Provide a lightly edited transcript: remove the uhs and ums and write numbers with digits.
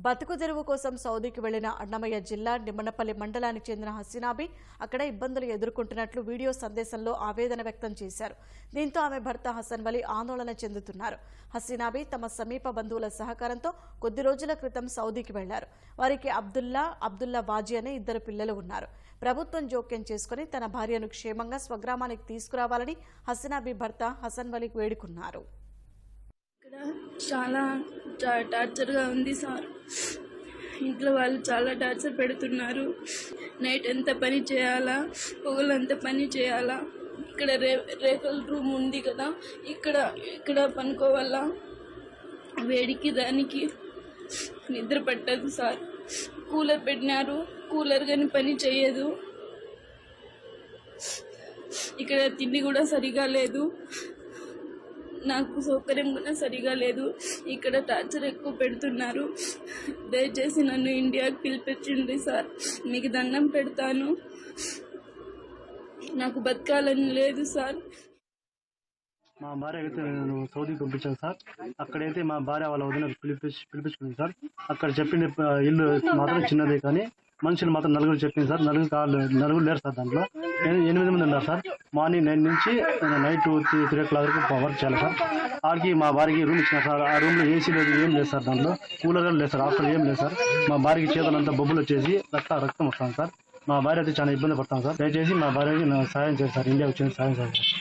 బతుకు తెరువు కోసం సౌదీకి వెళ్లిన అన్నమయ్య జిల్లా నిమ్మనపల్లి మండలానికి చెందిన హసీనాబీ అక్కడ ఇబ్బందులు ఎదుర్కొంటున్నట్లు వీడియో సందేశంలో ఆవేదన వ్యక్తం చేశారు. దీంతో ఆమె భర్త హసన్ వలి ఆందోళన చెందుతున్నారు. హసీనాబీ తమ సమీప బంధువుల సహకారంతో కొద్ది రోజుల క్రితం సౌదీకి వెళ్లారు. వారికి అబ్దుల్లా వాజీ అనే 2 పిల్లలు ఉన్నారు. ప్రభుత్వం జోక్యం చేసుకుని తన భార్యను క్షేమంగా స్వగ్రామానికి తీసుకురావాలని హసీనాబీ భర్త హసన్ వలి వేడుకున్నారు. చాలా టార్చర్గా ఉంది సార్. ఇంట్లో వాళ్ళు చాలా టార్చర్ పెడుతున్నారు. నైట్ ఎంత పని చేయాలా, పొగలంత పని చేయాలా. ఇక్కడ రేకుల రూమ్ ఉంది కదా, ఇక్కడ పనుకోవాలా. వేడికి దానికి నిద్ర పట్టదు సార్. కూలర్ పెట్టినారు, కూలర్ కానీ పని చేయదు. ఇక్కడ తిండి కూడా సరిగా లేదు, నాకు సౌకర్యం కూడా సరిగా లేదు. ఇక్కడ టార్చర్ ఎక్కువ పెడుతున్నారు. దయచేసి నన్ను ఇండియాకి పిలిపించండి సార్, మీకు దండం పెడతాను. నాకు బతకాలని లేదు సార్. మా భార్య అయితే నేను సౌదీకి పంపించాను సార్. అక్కడైతే మా భార్య వాళ్ళ వదిన పిలిపించుకుంది సార్. అక్కడ చెప్పింది ఇల్లు మాత్రం చిన్నదే కానీ మనుషులు మాత్రం 4 చెప్పింది సార్. 4 లేరు సార్. దాంట్లో 8 మంది ఉన్నారు సార్. మార్నింగ్ 9 నుంచి నైట్ 3 o'clock వరకు వర్క్ చేయాలి సార్. ఆడికి మా భార్యకి రూమ్ ఇచ్చిన సార్. ఆ రూమ్ లో ఏసీ లేదు, ఏం లేదు సార్. దాంట్లో కూలర్ లేదు సార్. హాస్టల్ ఏం లేదు సార్. మా భార్యకి చేతులంతా బొబ్బులు వచ్చేసి రక్తం వస్తాను సార్. మా భార్య అయితే చాలా ఇబ్బంది పడతాను సార్. దయచేసి మా భార్యకి సాయం చేస్తారు. ఇండియాకి వచ్చిన సాయం చేస్తారు.